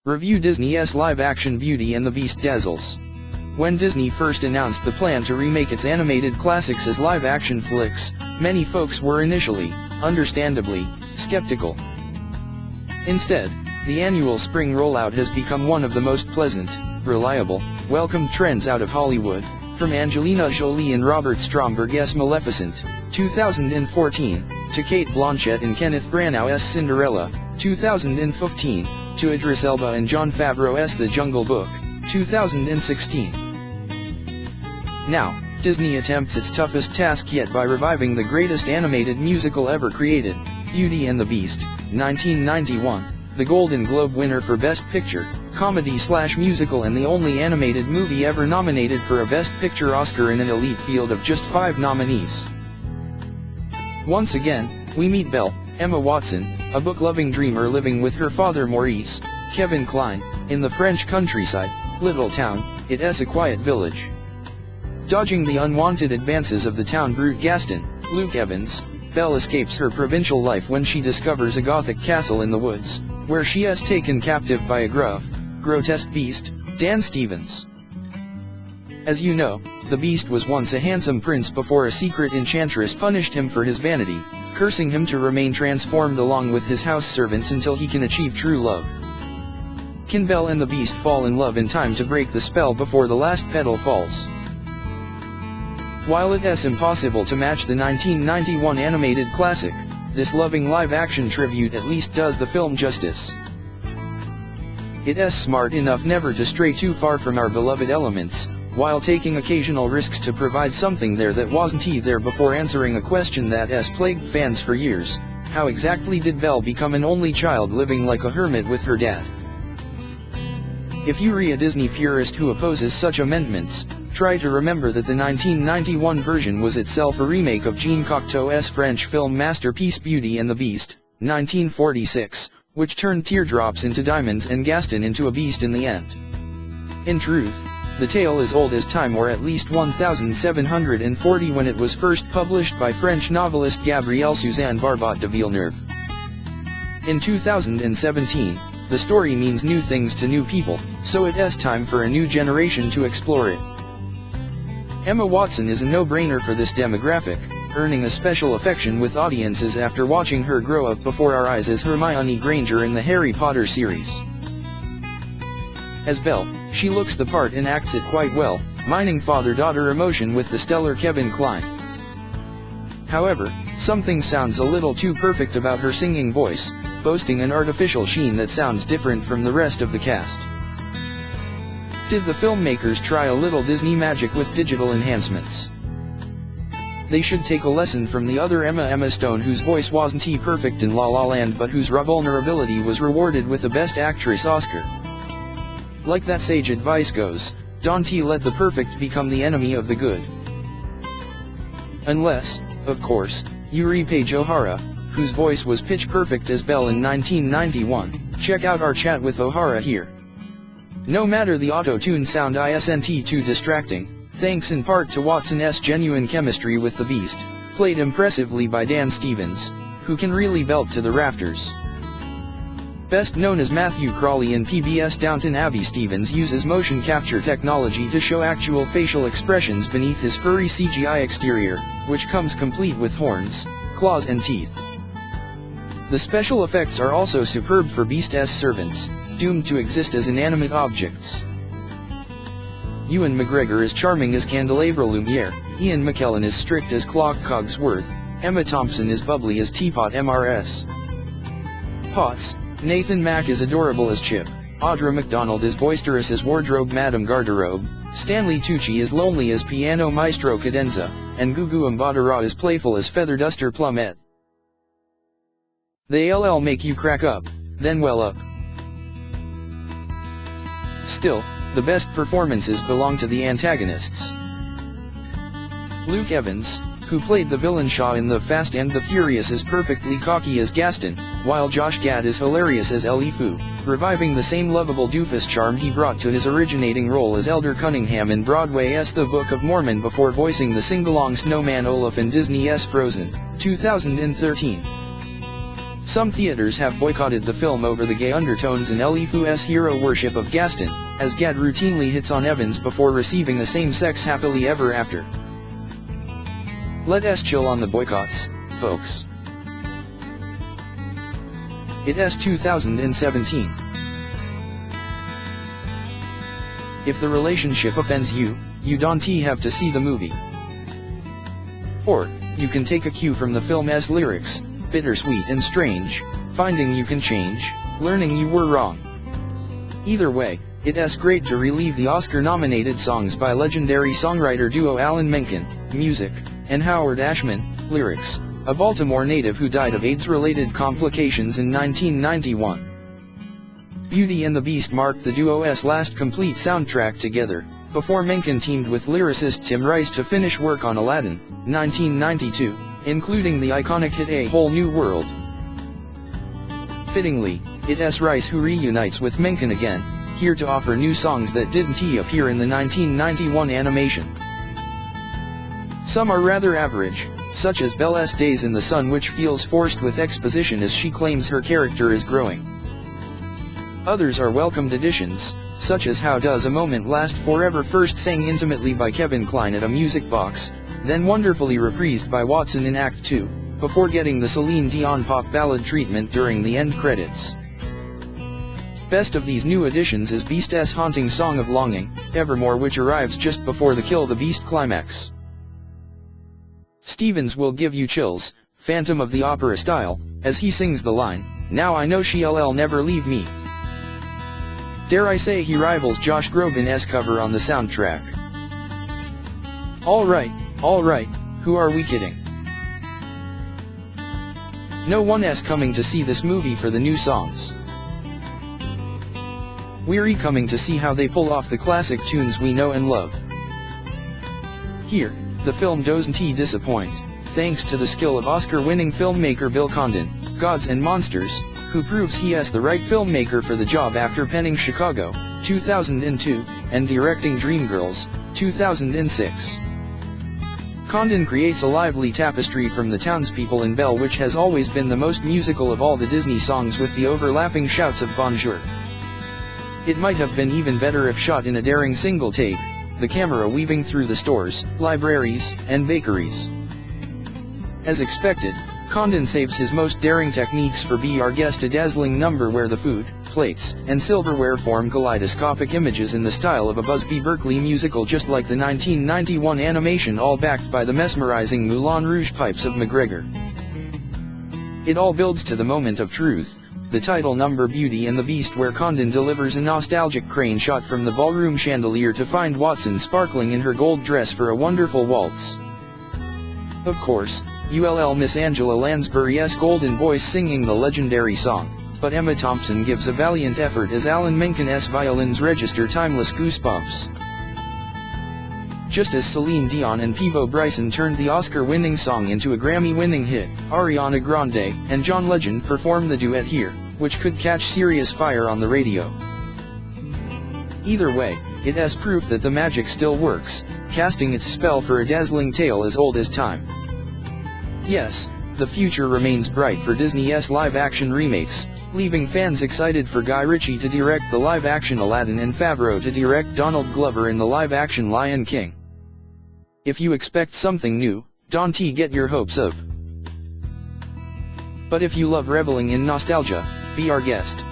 Review Disney's live-action Beauty and the Beast Dazzles. When Disney first announced the plan to remake its animated classics as live-action flicks, many folks were initially, understandably, skeptical. Instead, the annual spring rollout has become one of the most pleasant, reliable, welcomed trends out of Hollywood, from Angelina Jolie and Robert Stromberg's Maleficent, 2014, to Cate Blanchett and Kenneth Branagh's Cinderella, 2015, to Idris Elba and Jon Favreau's The Jungle Book, 2016. Now, Disney attempts its toughest task yet by reviving the greatest animated musical ever created, Beauty and the Beast, 1991, the Golden Globe winner for Best Picture, Comedy/Musical and the only animated movie ever nominated for a Best Picture Oscar in an elite field of just 5 nominees. Once again, we meet Belle, Emma Watson, a book-loving dreamer living with her father Maurice, Kevin Kline, in the French countryside, little town, it's a quiet village. Dodging the unwanted advances of the town brute Gaston, Luke Evans, Belle escapes her provincial life when she discovers a gothic castle in the woods, where she is taken captive by a gruff, grotesque beast, Dan Stevens. As you know, the Beast was once a handsome prince before a secret enchantress punished him for his vanity, cursing him to remain transformed along with his house servants until he can achieve true love. Can Belle and the Beast fall in love in time to break the spell before the last petal falls? While it's impossible to match the 1991 animated classic, this loving live-action tribute at least does the film justice. It's smart enough never to stray too far from our beloved elements, while taking occasional risks to provide something there that wasn't there before answering a question that's plagued fans for years: how exactly did Belle become an only child living like a hermit with her dad? If you're a Disney purist who opposes such amendments, try to remember that the 1991 version was itself a remake of Jean Cocteau's French film masterpiece Beauty and the Beast, 1946, which turned teardrops into diamonds and Gaston into a beast in the end. In truth, the tale is old as time, or at least 1740 when it was first published by French novelist Gabrielle Suzanne Barbat de Villeneuve. In 2017, the story means new things to new people, so it's time for a new generation to explore it. Emma Watson is a no-brainer for this demographic, earning a special affection with audiences after watching her grow up before our eyes as Hermione Granger in the Harry Potter series. As Belle, she looks the part and acts it quite well, mining father-daughter emotion with the stellar Kevin Kline. However, something sounds a little too perfect about her singing voice, boasting an artificial sheen that sounds different from the rest of the cast. Did the filmmakers try a little Disney magic with digital enhancements? They should take a lesson from the other Emma Stone, whose voice wasn't perfect in La La Land but whose raw vulnerability was rewarded with a Best Actress Oscar. Like that sage advice goes, don't let the perfect become the enemy of the good. Unless, of course, you repage O'Hara, whose voice was pitch perfect as Belle in 1991, check out our chat with O'Hara here. No matter the auto-tune sound isn't too distracting, thanks in part to Watson's genuine chemistry with the Beast, played impressively by Dan Stevens, who can really belt to the rafters. Best known as Matthew Crawley in PBS Downton Abbey, Stevens uses motion capture technology to show actual facial expressions beneath his furry CGI exterior, which comes complete with horns, claws and teeth. The special effects are also superb for Beast's servants, doomed to exist as inanimate objects. Ewan McGregor is charming as Candelabra Lumiere, Ian McKellen is strict as Clock Cogsworth, Emma Thompson is bubbly as Teapot MRS. Potts, Nathan Mack is adorable as Chip, Audra McDonald is boisterous as Wardrobe Madame Garderobe, Stanley Tucci is lonely as Piano Maestro Cadenza, and Gugu Mbatha-Raw is playful as Feather Duster Plumette. They LL make you crack up, then well up. Still, the best performances belong to the antagonists. Luke Evans, who played the villain Shaw in The Fast and the Furious, is perfectly cocky as Gaston, while Josh Gad is hilarious as Ellie Fu, reviving the same lovable doofus charm he brought to his originating role as Elder Cunningham in Broadway's The Book of Mormon before voicing the sing-along snowman Olaf in Disney's Frozen, 2013. Some theaters have boycotted the film over the gay undertones in LeFou's hero worship of Gaston, as Gad routinely hits on Evans before receiving a same-sex happily ever after. Let's chill on the boycotts, folks. It's 2017. If the relationship offends you, you don't have to see the movie. Or, you can take a cue from the film's lyrics, bittersweet and strange, finding you can change, learning you were wrong. Either way, it's great to relive the Oscar-nominated songs by legendary songwriter duo Alan Menken, music, and Howard Ashman, lyrics, a Baltimore native who died of AIDS-related complications in 1991. Beauty and the Beast marked the duo's last complete soundtrack together, before Menken teamed with lyricist Tim Rice to finish work on Aladdin, 1992, including the iconic hit A Whole New World. Fittingly, it's Rice who reunites with Menken again, here to offer new songs that didn't appear in the 1991 animation. Some are rather average, such as Belle's Days in the Sun, which feels forced with exposition as she claims her character is growing. Others are welcomed additions, such as How Does a Moment Last Forever, first sang intimately by Kevin Kline at a music box, then wonderfully reprised by Watson in Act 2, before getting the Celine Dion pop ballad treatment during the end credits. Best of these new additions is Beast's haunting Song of Longing, Evermore, which arrives just before the Kill the Beast climax. Stevens will give you chills, Phantom of the Opera style, as he sings the line, "Now I know she'll never leave me." Dare I say he rivals Josh Groban's cover on the soundtrack. Alright, who are we kidding? No one's coming to see this movie for the new songs. We're coming to see how they pull off the classic tunes we know and love. Here, the film doesn't disappoint, thanks to the skill of Oscar-winning filmmaker Bill Condon, Gods and Monsters, who proves he's the right filmmaker for the job after penning Chicago, 2002, and directing Dreamgirls, 2006. Condon creates a lively tapestry from the townspeople in Belle, which has always been the most musical of all the Disney songs, with the overlapping shouts of Bonjour. It might have been even better if shot in a daring single take, the camera weaving through the stores, libraries, and bakeries. As expected, Condon saves his most daring techniques for Be Our Guest, a dazzling number where the food, plates, and silverware form kaleidoscopic images in the style of a Busby Berkeley musical, just like the 1991 animation, all backed by the mesmerizing Moulin Rouge pipes of McGregor. It all builds to the moment of truth, the title number Beauty and the Beast, where Condon delivers a nostalgic crane shot from the ballroom chandelier to find Watson sparkling in her gold dress for a wonderful waltz. Of course, you'll miss Angela Lansbury's golden voice singing the legendary song, but Emma Thompson gives a valiant effort as Alan Menken's violins register timeless goosebumps. Just as Celine Dion and Peabo Bryson turned the Oscar-winning song into a Grammy-winning hit, Ariana Grande and John Legend perform the duet here, which could catch serious fire on the radio. Either way, it's proof that the magic still works, casting its spell for a dazzling tale as old as time. Yes, the future remains bright for Disney's live-action remakes, leaving fans excited for Guy Ritchie to direct the live-action Aladdin and Favreau to direct Donald Glover in the live-action Lion King. If you expect something new, don't get your hopes up. But if you love reveling in nostalgia, be our guest.